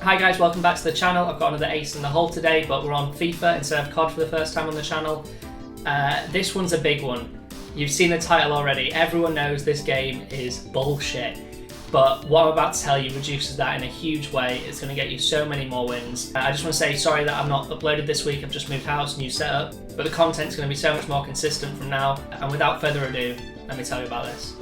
Hi guys, welcome back to the channel. I've got another ace in the hole today, but we're on FIFA instead of COD for the first time on the channel. This one's a big one. You've seen the title already. Everyone knows this game is bullshit. But what I'm about to tell you reduces that in a huge way. It's going to get you so many more wins. I just want to say sorry that I've not uploaded this week. I've just moved house, new setup. But the content's going to be so much more consistent from now. And without further ado, let me tell you about this.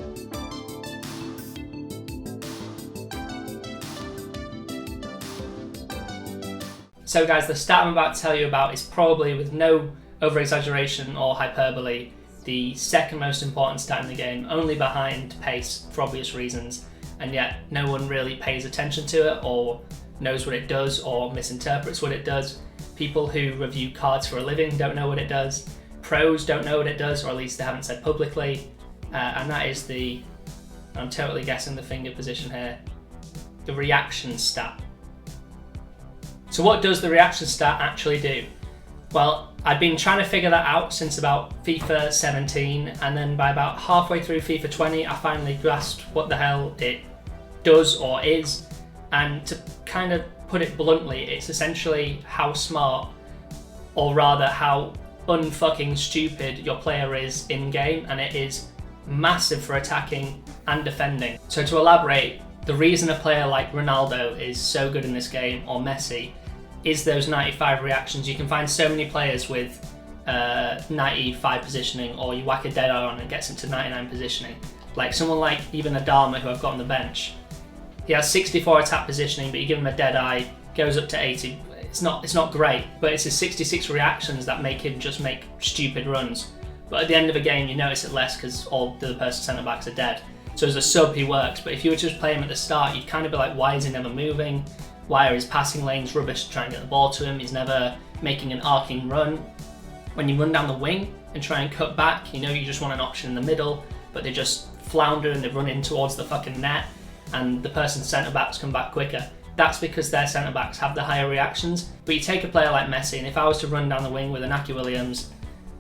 So guys, the stat I'm about to tell you about is probably, with no over-exaggeration or hyperbole, the second most important stat in the game, only behind pace for obvious reasons, and yet no one really pays attention to it or knows what it does or misinterprets what it does. People who review cards for a living don't know what it does. Pros don't know what it does, or at least they haven't said publicly, and that is I'm totally guessing the finger position here, the reaction stat. So what does the reaction stat actually do? Well, I've been trying to figure that out since about FIFA 17, and then by about halfway through FIFA 20, I finally grasped what the hell it does or is. And to kind of put it bluntly, it's essentially how smart, or rather how unfucking stupid your player is in-game, and it is massive for attacking and defending. So to elaborate, the reason a player like Ronaldo is so good in this game, or Messi, is those 95 reactions. You can find so many players with 95 positioning, or you whack a dead eye on and it gets into 99 positioning. Like someone like even Adama, who I've got on the bench. He has 64 attack positioning, but you give him a dead eye, goes up to 80. It's not great, but it's his 66 reactions that make him just make stupid runs. But at the end of a game, you notice it less because all the person's centre backs are dead. So as a sub, he works. But if you were to just play him at the start, you'd kind of be like, why is he never moving? Why are his passing lanes rubbish to try and get the ball to him? He's never making an arcing run. When you run down the wing and try and cut back, you know you just want an option in the middle, but they just flounder and they run in towards the fucking net, and the person's centre-backs come back quicker. That's because their centre-backs have the higher reactions. But you take a player like Messi, and if I was to run down the wing with an Aki Williams,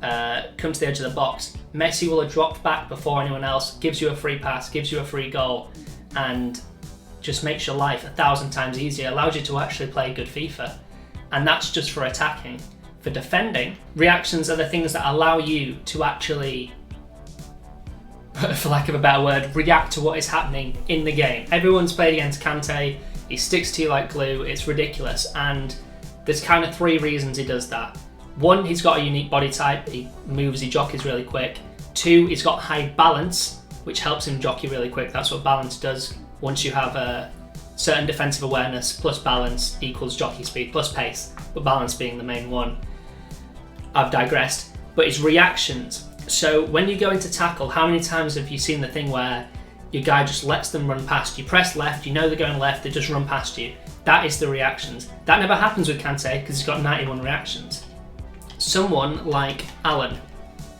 come to the edge of the box, Messi will have dropped back before anyone else, gives you a free pass, gives you a free goal, and just makes your life 1,000 times easier, allows you to actually play good FIFA. And that's just for attacking. For defending, reactions are the things that allow you to actually, for lack of a better word, react to what is happening in the game. Everyone's played against Kante, he sticks to you like glue, it's ridiculous, and there's kind of three reasons he does that. One, he's got a unique body type, he moves, he jockeys really quick. Two, he's got high balance, which helps him jockey really quick. That's what balance does. Once you have a certain defensive awareness plus balance equals jockey speed plus pace, but balance being the main one. I've digressed. But it's reactions. So when you go into tackle, how many times have you seen the thing where your guy just lets them run past you? Press left, you know they're going left, they just run past you. That is the reactions. That never happens with Kante because he's got 91 reactions. Someone like Alan,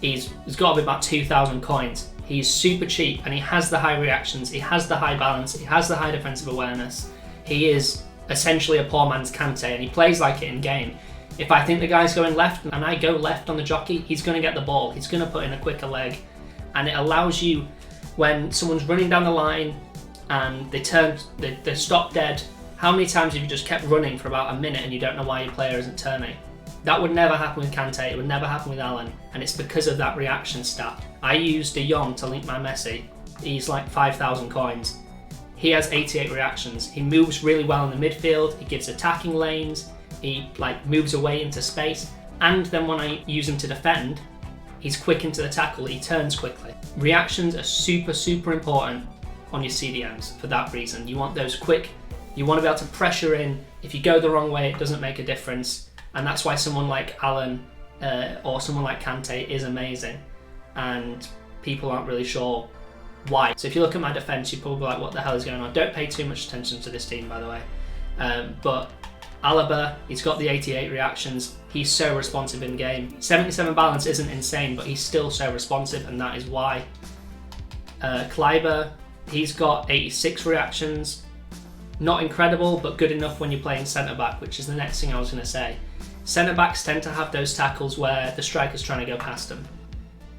he's got to be about 2,000 coins. He's super cheap and he has the high reactions, he has the high balance, he has the high defensive awareness. He is essentially a poor man's Kante, and he plays like it in game. If I think the guy's going left and I go left on the jockey, he's going to get the ball, he's going to put in a quicker leg. And it allows you, when someone's running down the line and they stop dead, how many times have you just kept running for about a minute and you don't know why your player isn't turning? That would never happen with Kante, it would never happen with Alan, and it's because of that reaction stat. I used De Jong to link my Messi. He's like 5,000 coins. He has 88 reactions. He moves really well in the midfield, he gives attacking lanes, he moves away into space, and then when I use him to defend, he's quick into the tackle, he turns quickly. Reactions are super, super important on your CDMs for that reason. You want those quick, you want to be able to pressure in. If you go the wrong way, it doesn't make a difference. And that's why someone like Alan or someone like Kante is amazing, and people aren't really sure why. So if you look at my defence, you're probably like, what the hell is going on? Don't pay too much attention to this team, by the way. But Alaba, he's got the 88 reactions. He's so responsive in game. 77 balance isn't insane, but he's still so responsive, and that is why. Kleiber, he's got 86 reactions. Not incredible, but good enough when you're playing centre-back, which is the next thing I was going to say. Centre-backs tend to have those tackles where the striker's trying to go past them.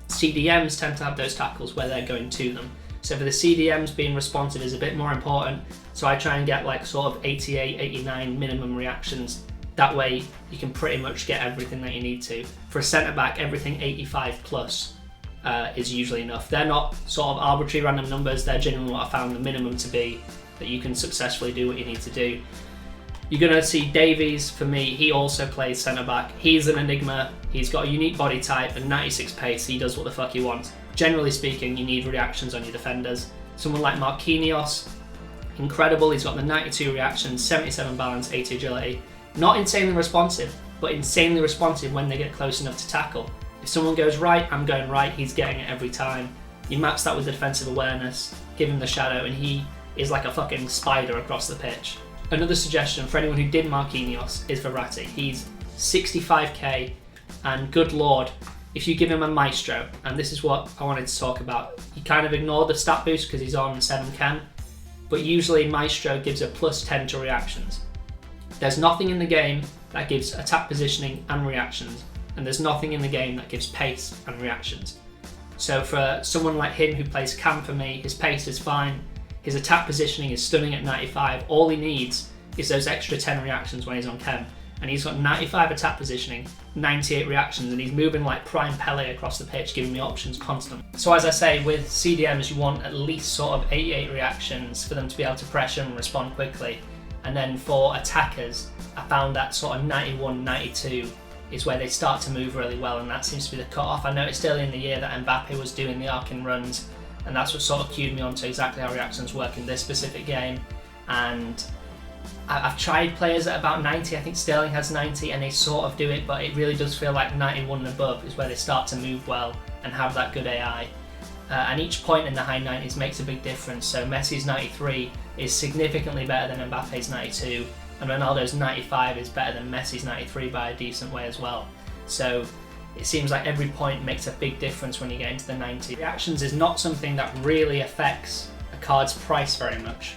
CDMs tend to have those tackles where they're going to them. So for the CDMs, being responsive is a bit more important. So I try and get like sort of 88, 89 minimum reactions. That way you can pretty much get everything that you need to. For a centre back, everything 85 plus is usually enough. They're not sort of arbitrary random numbers, they're genuinely what I found the minimum to be, that you can successfully do what you need to do. You're going to see Davies, for me, he also plays centre back. He's an enigma, he's got a unique body type and 96 pace, he does what the fuck he wants. Generally speaking, you need reactions on your defenders. Someone like Marquinhos, incredible, he's got the 92 reactions, 77 balance, 80 agility. Not insanely responsive, but insanely responsive when they get close enough to tackle. If someone goes right, I'm going right, he's getting it every time. You match that with the defensive awareness, give him the shadow, and he is like a fucking spider across the pitch. Another suggestion for anyone who did Marquinhos is Verratti. He's 65k, and good lord, if you give him a Maestro, and this is what I wanted to talk about, you kind of ignore the stat boost because he's on 7 chem, but usually Maestro gives a plus 10 to reactions. There's nothing in the game that gives attack positioning and reactions, and there's nothing in the game that gives pace and reactions. So for someone like him who plays cam for me, his pace is fine, his attack positioning is stunning at 95, all he needs is those extra 10 reactions when he's on chem, and he's got 95 attack positioning, 98 reactions, and he's moving like prime Pele across the pitch, giving me options constant. So as I say, with CDMs you want at least sort of 88 reactions for them to be able to pressure and respond quickly, and then for attackers, I found that sort of 91, 92 is where they start to move really well, and that seems to be the cut-off. I noticed early in the year that Mbappe was doing the arcing runs, and that's what sort of cued me on to exactly how reactions work in this specific game. And I've tried players at about 90, I think Sterling has 90, and they sort of do it, but it really does feel like 91 and above is where they start to move well and have that good AI. And each point in the high 90s makes a big difference. So Messi's 93 is significantly better than Mbappe's 92, and Ronaldo's 95 is better than Messi's 93 by a decent way as well. So it seems like every point makes a big difference when you get into the 90. Reactions is not something that really affects a card's price very much,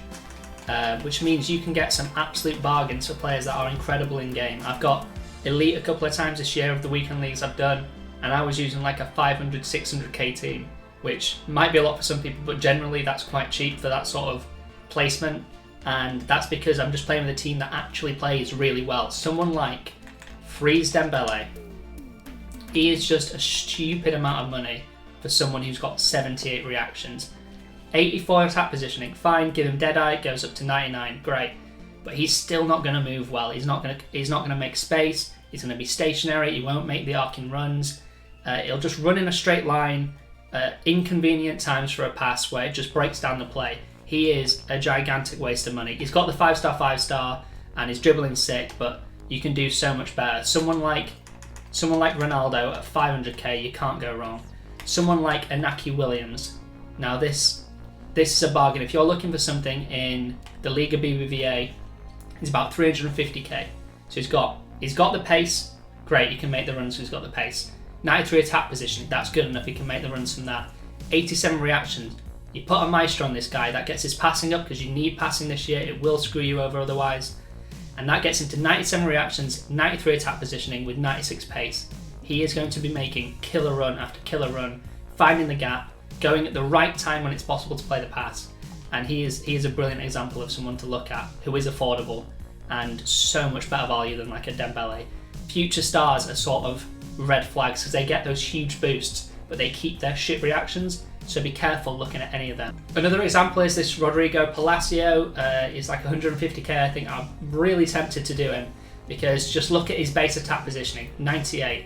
which means you can get some absolute bargains for players that are incredible in game. I've got Elite a couple of times this year of the weekend leagues I've done, and I was using like a 500, 600k team, which might be a lot for some people, but generally that's quite cheap for that sort of placement. And that's because I'm just playing with a team that actually plays really well. Someone like Freeze Dembele, he is just a stupid amount of money for someone who's got 78 reactions. 84 attack positioning, fine, give him Deadeye, it goes up to 99, great. But he's still not going to move well, he's not going to make space, he's going to be stationary, he won't make the arcing runs, he'll just run in a straight line, inconvenient times for a pass where it just breaks down the play. He is a gigantic waste of money. He's got the 5-star, 5-star, and his dribbling's sick, but you can do so much better. Someone like Ronaldo at 500k, you can't go wrong. Someone like Inaki Williams. Now this is a bargain. If you're looking for something in the Liga BBVA, he's about 350k. So he's got the pace, great, he can make the runs, so he's got the pace. 93 attack position, that's good enough, he can make the runs from that. 87 reactions. You put a Maestro on this guy, that gets his passing up because you need passing this year, it will screw you over otherwise. And that gets him to 97 reactions, 93 attack positioning with 96 pace. He is going to be making killer run after killer run, finding the gap, going at the right time when it's possible to play the pass. And he is a brilliant example of someone to look at who is affordable and so much better value than like a Dembele. Future stars are sort of red flags because they get those huge boosts, but they keep their shit reactions. So be careful looking at any of them. Another example is this Rodrigo Palacio. He's like 150k, I think. I'm really tempted to do him because just look at his base attack positioning, 98.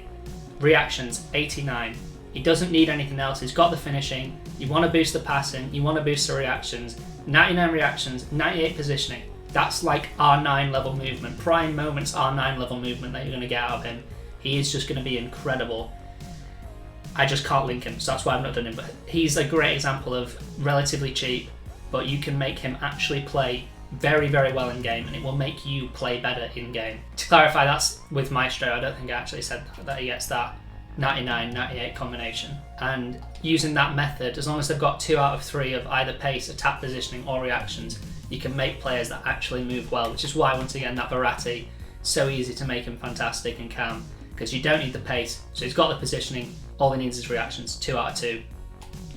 Reactions, 89. He doesn't need anything else. He's got the finishing. You want to boost the passing. You want to boost the reactions. 99 reactions, 98 positioning. That's like R9 level movement. Prime moments R9 level movement that you're going to get out of him. He is just going to be incredible. I just can't link him, so that's why I've not done him. But he's a great example of relatively cheap, but you can make him actually play very, very well in game, and it will make you play better in game. To clarify, that's with Maestro. I don't think I actually said that he gets that 99-98 combination. And using that method, as long as they've got 2 out of 3 of either pace, attack positioning, or reactions, you can make players that actually move well, which is why, once again, that Verratti, so easy to make him fantastic and calm, because you don't need the pace, so he's got the positioning, all he needs is reactions, 2 out of 2,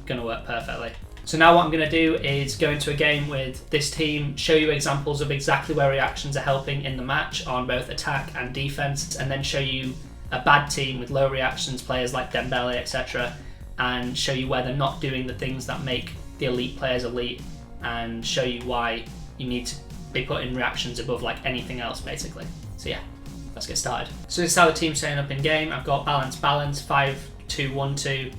gonna work perfectly. So now what I'm going to do is go into a game with this team, show you examples of exactly where reactions are helping in the match on both attack and defense, and then show you a bad team with low reactions, players like Dembele, etc., and show you where they're not doing the things that make the elite players elite, and show you why you need to be putting reactions above like anything else, basically. So yeah, let's get started. So this is how the team's setting up in game. I've got balance, 5-2-1-2.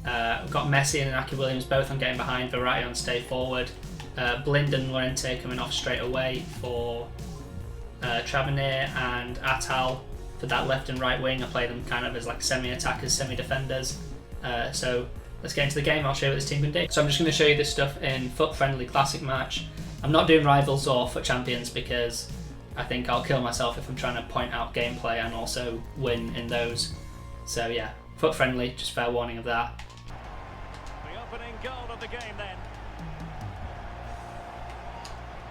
I've got Messi and Inaki Williams both on getting behind, Verratti on stay forward. Blind and Llorente coming off straight away for Travanir and Atal for that left and right wing. I play them kind of as like semi-attackers, semi-defenders. So let's get into the game. I'll show you what this team can do. So I'm just going to show you this stuff in FUT-friendly classic match. I'm not doing rivals or FUT champions because I think I'll kill myself if I'm trying to point out gameplay and also win in those. So yeah, FUT-friendly, just fair warning of that. Goal of the game then.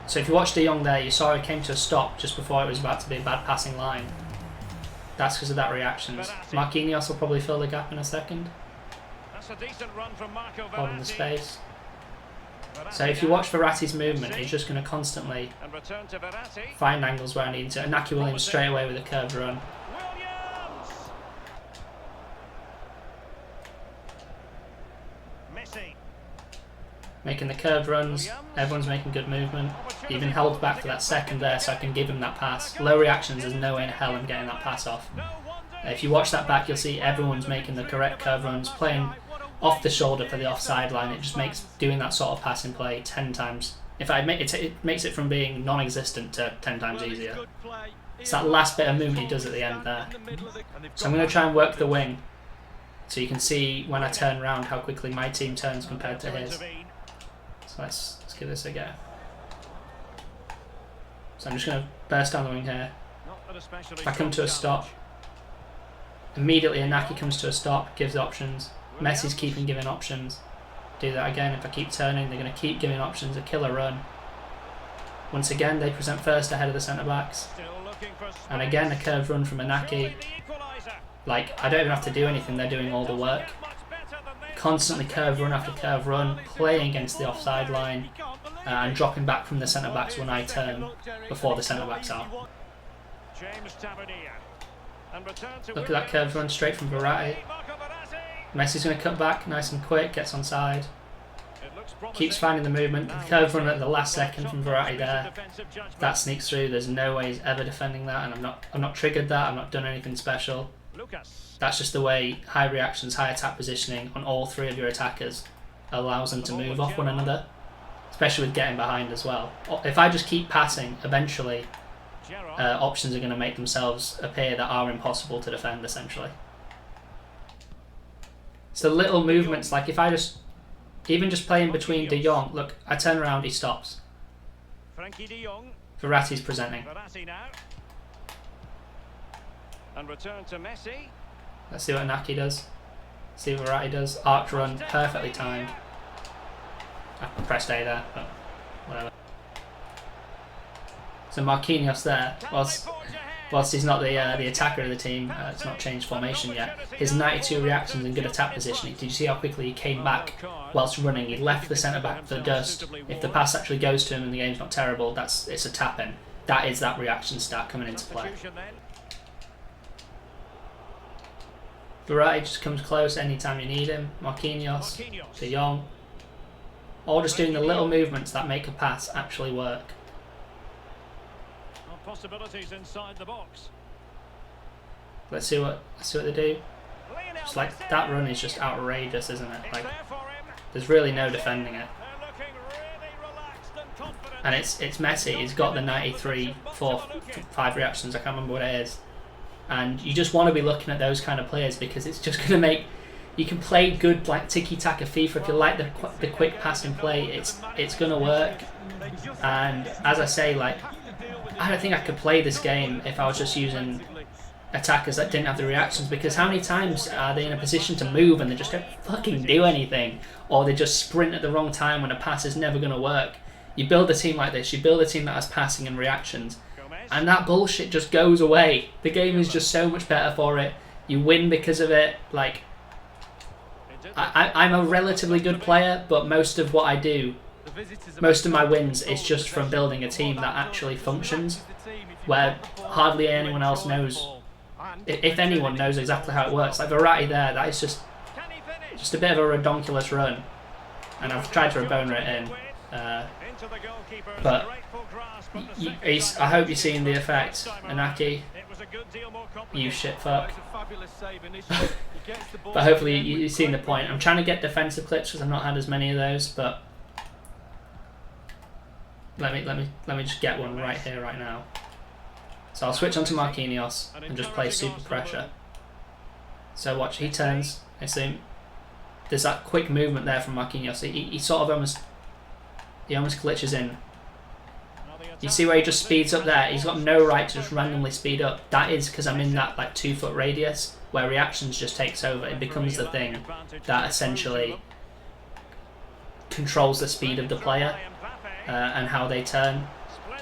So if you watch De Jong there, you saw it came to a stop just before it was about to be a bad passing line. That's because of that reactions. Marquinhos will probably fill the gap in a second. That's a decent run from Marco Verratti. Holding the space. So if you watch Verratti's movement, he's just going to constantly find angles where I need to. Inaki Williams straight away with a curved run. Making the curved runs, everyone's making good movement. He even held back for that second there so I can give him that pass. Low reactions, there's no way in hell I'm getting that pass off. If you watch that back, you'll see everyone's making the correct curve runs, playing off the shoulder for the offside line. It just makes doing that sort of passing play 10 times. In fact, it makes it from being non-existent to 10 times easier. It's that last bit of movement he does at the end there. So I'm going to try and work the wing so you can see when I turn around how quickly my team turns compared to his. So let's give this a go. So I'm just going to burst down the wing here. If I come to a stop, immediately Inaki comes to a stop, gives options. Messi's keeping giving options. Do that again. If I keep turning, they're going to keep giving options. A killer run. Once again, they present first ahead of the centre backs. And again, a curved run from Inaki. Like, I don't even have to do anything, they're doing all the work. Constantly curve run after curve run, playing against the offside line and dropping back from the centre backs when I turn before the centre backs are. Look at that curve run straight from Verratti. Messi's going to cut back nice and quick, gets onside. Keeps finding the movement. The curve run at the last second from Verratti there. That sneaks through. There's no way he's ever defending that, and I'm not triggered that. I've not done anything special. That's just the way high reactions, high attack positioning on all three of your attackers allows them to move off one another, especially with getting behind as well. If I just keep passing, eventually options are going to make themselves appear that are impossible to defend, essentially. So little movements, like if I even just play in between De Jong, look, I turn around, he stops. Verratti's presenting. And return to Messi. Let's see what Inaki does. See what Verratti does. Arc run, perfectly timed. I pressed A there, but whatever. So Marquinhos there, whilst he's not the attacker of the team, it's not changed formation yet. His 92 reactions and good attack positioning. Did you see how quickly he came back whilst running? He left the centre back for the dust. If the pass actually goes to him and the game's not terrible, it's a tap in. That is that reaction stat coming into play. Verratti just comes close anytime you need him. Marquinhos, De Jong. All just doing the little movements that make a pass actually work. Possibilities inside the box. Let's see what they do. Just like that run is just outrageous, isn't it? Like there's really no defending it. And it's Messi. He's got the 93, 4, 5 reactions. I can't remember what it is. And you just want to be looking at those kind of players because it's just going to make you can play good like tiki-taka FIFA if you like the quick passing play. It's going to work. And as I say, like I don't think I could play this game if I was just using attackers that didn't have the reactions, because how many times are they in a position to move and they just don't fucking do anything, or they just sprint at the wrong time when a pass is never going to work. You build a team like this, you build a team that has passing and reactions, and that bullshit just goes away. The game is just so much better for it. You win because of it. Like, I'm a relatively good player, but most of what I do, most of my wins is just from building a team that actually functions, where hardly anyone else knows, if anyone knows exactly how it works. Like Verratti there, that is just a bit of a redonkulous run, and I've tried to reboner it in, but I hope you're seeing the effect, Inaki. You shit fuck. But hopefully you've seen the point. I'm trying to get defensive clips because I've not had as many of those, but let me just get one right here, right now. So I'll switch onto Marquinhos and just play super pressure. So watch, he turns, I assume. There's that quick movement there from Marquinhos. He sort of almost glitches in. You see where he just speeds up there? He's got no right to just randomly speed up. That is because I'm in that like 2 foot radius where reactions just takes over. It becomes the thing that essentially controls the speed of the player and how they turn.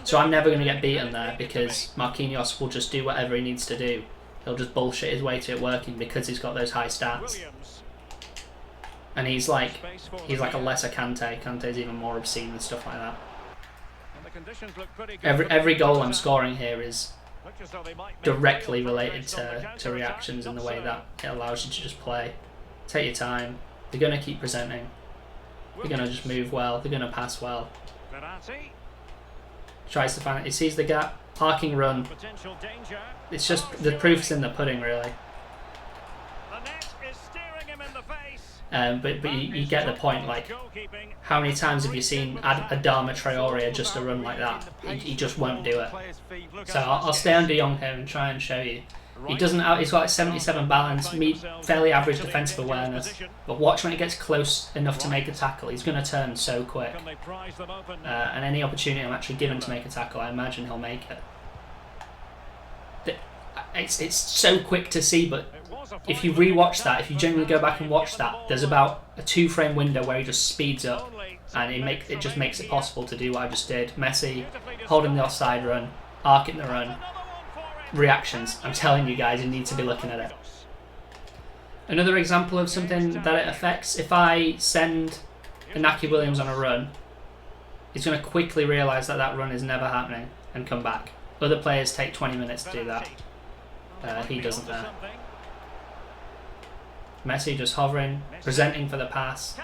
So I'm never going to get beaten there because Marquinhos will just do whatever he needs to do. He'll just bullshit his way to it working because he's got those high stats. And he's like a lesser Kante. Kante's even more obscene and stuff like that. Every goal I'm scoring here is directly related to reactions in the way that it allows you to just play. Take your time. They're going to keep presenting. They're going to just move well. They're going to pass well. Tries to find it. He sees the gap. Parking run. It's just the proof's in the pudding, really. But you get the point. Like, how many times have you seen Adama Traore adjust a run like that? He just won't do it. So I'll stay on De Jong here and try and show you. He's got like 77 balance, fairly average defensive awareness. But watch when he gets close enough to make a tackle. He's going to turn so quick. And any opportunity I'm actually given to make a tackle, I imagine he'll make it. It's so quick to see, but if you re-watch that, if you genuinely go back and watch that, there's about a 2-frame window where he just speeds up, and it just makes it possible to do what I just did. Messi holding the offside run, arcing the run, reactions. I'm telling you guys, you need to be looking at it. Another example of something that it affects: if I send Inaki Williams on a run, he's going to quickly realise that that run is never happening and come back. Other players take 20 minutes to do that. He doesn't there. Messi just hovering, presenting for the pass,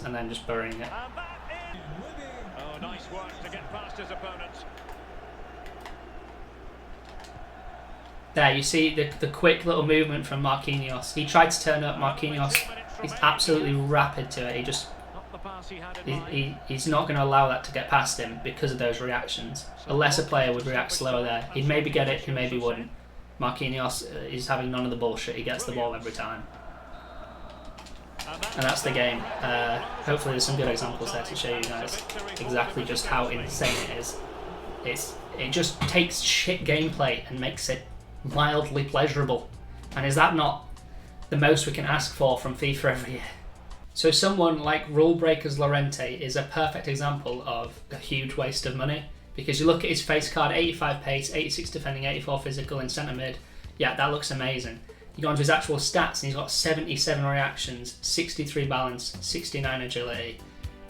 and then just burying it. Oh, nice work to get past his opponents. There, you see the quick little movement from Marquinhos. He tried to turn up. Marquinhos, he's absolutely rapid to it. He's not going to allow that to get past him because of those reactions. A lesser player would react slower there. He'd maybe get it, he maybe wouldn't. Marquinhos is having none of the bullshit. He gets the ball every time. And that's the game. Hopefully there's some good examples there to show you guys exactly just how insane it is. It just takes shit gameplay and makes it mildly pleasurable. And is that not the most we can ask for from FIFA every year? So someone like Rule Breakers Llorente is a perfect example of a huge waste of money. Because you look at his face card, 85 pace, 86 defending, 84 physical in centre mid. Yeah, that looks amazing. You go onto his actual stats and he's got 77 reactions, 63 balance, 69 agility.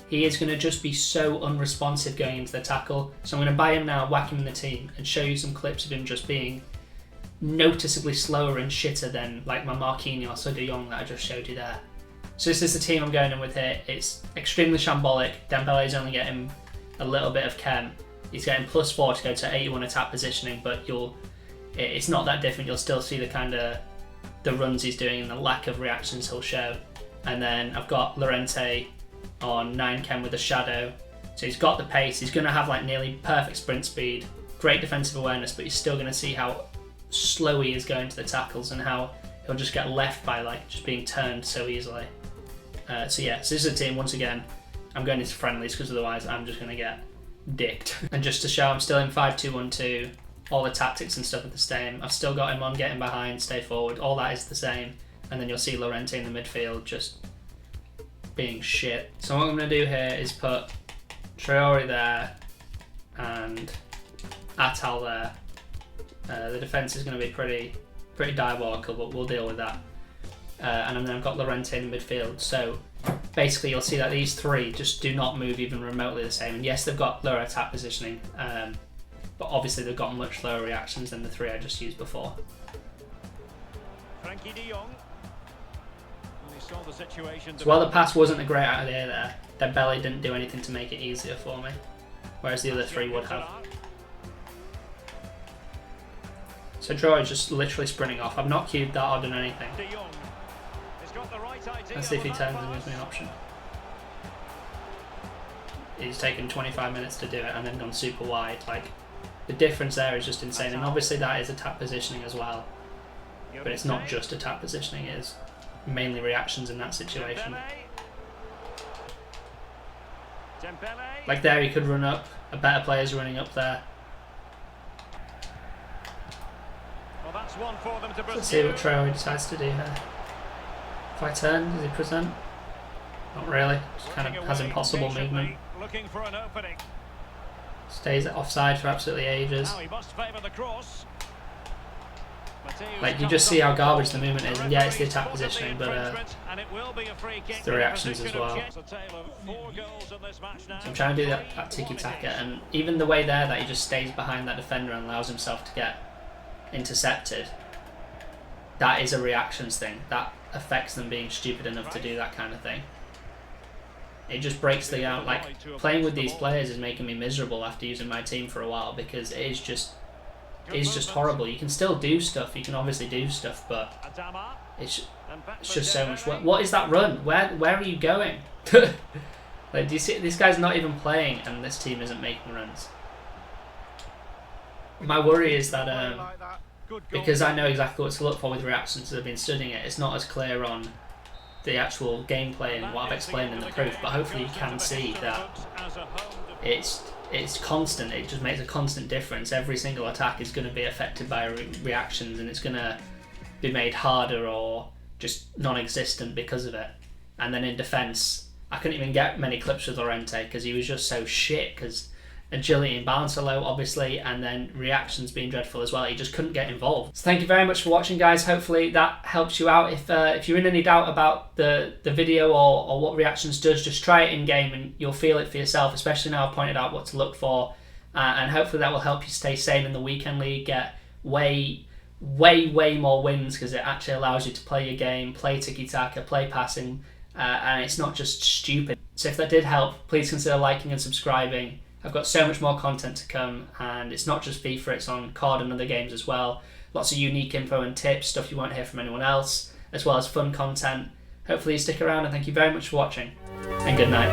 He is going to just be so unresponsive going into the tackle. So I'm going to buy him now, whack him in the team, and show you some clips of him just being noticeably slower and shitter than like my Marquinhos or De Jong that I just showed you there. So this is the team I'm going in with here. It's extremely shambolic. Dembele's only getting a little bit of chem. He's getting +4 to go to 81 attack positioning, but it's not that different. You'll still see the kind of the runs he's doing and the lack of reactions he'll show. And then I've got Llorente on 9 chem with a shadow. So he's got the pace. He's going to have like nearly perfect sprint speed, great defensive awareness, but you're still going to see how slow he is going to the tackles and how he'll just get left by like just being turned so easily. So this is a team. Once again, I'm going into friendlies because otherwise I'm just going to get dicked. And just to show, I'm still in 5-2-1-2. All the tactics and stuff are the same. I've still got him on getting behind, stay forward. All that is the same. And then you'll see Llorente in the midfield just being shit. So what I'm going to do here is put Traore there and Atal there. The defence is going to be pretty diabolical, but we'll deal with that. and then I've got Llorente in the midfield. So basically you'll see that these three just do not move even remotely the same. And yes, they've got lower attack positioning, but obviously they've got much lower reactions than the three I just used before. Frankie de Jong. He saw the situation. So while the pass wasn't a great idea there, Dembele didn't do anything to make it easier for me, whereas the other three would have. So Troy is just literally sprinting off. I've not queued that or done anything. Let's see if he turns and gives me an option. He's taken 25 minutes to do it and then gone super wide. Like, the difference there is just insane, and obviously that is attack positioning as well. But it's not just attack positioning, it is mainly reactions in that situation. Like there he could run up, a better player's running up there. Let's see what Traore decides to do here. If I turn, does he present? Not really, just kind of has impossible movement. Stays offside for absolutely ages. Like, you just see how garbage the movement is, and yeah, it's the attack positioning, but it's the reactions as well. So I'm trying to do that tiki-taka, and even the way there that he just stays behind that defender and allows himself to get intercepted, that is a reactions thing. That affects them being stupid enough to do that kind of thing. It just breaks the out. Like, playing with these players is making me miserable after using my team for a while, because it is just horrible. You can still do stuff, you can obviously do stuff, but it's just so much work. What is that run? Where are you going? Like, do you see, this guy's not even playing and this team isn't making runs. My worry is that because I know exactly what to look for with reactions, I've been studying it, it's not as clear on the actual gameplay and what I've explained in the proof, but hopefully you can see that it's constant. It just makes a constant difference. Every single attack is going to be affected by reactions, and it's going to be made harder or just non-existent because of it. And then in defence, I couldn't even get many clips with Llorente because he was just so shit, because agility and balance are low, obviously, and then reactions being dreadful as well. He just couldn't get involved. So thank you very much for watching, guys. Hopefully that helps you out. If you're in any doubt about the video or what reactions does, just try it in game and you'll feel it for yourself, especially now I've pointed out what to look for, and hopefully that will help you stay sane in the weekend league, get way more wins, because it actually allows you to play your game, play tiki-taka, play passing, and it's not just stupid. So if that did help, please consider liking and subscribing. I've got so much more content to come, and it's not just FIFA, it's on COD and other games as well. Lots of unique info and tips, stuff you won't hear from anyone else, as well as fun content. Hopefully you stick around, and thank you very much for watching, and good night.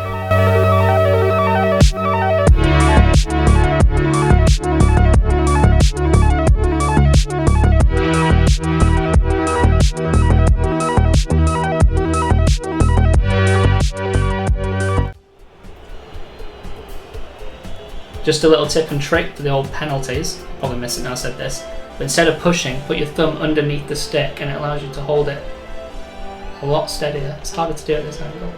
Just a little tip and trick for the old penalties. Probably missed it now I said this. But instead of pushing, put your thumb underneath the stick and it allows you to hold it a lot steadier. It's harder to do at this angle.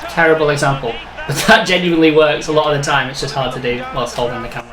Terrible example. But that genuinely works a lot of the time. It's just hard to do whilst holding the camera.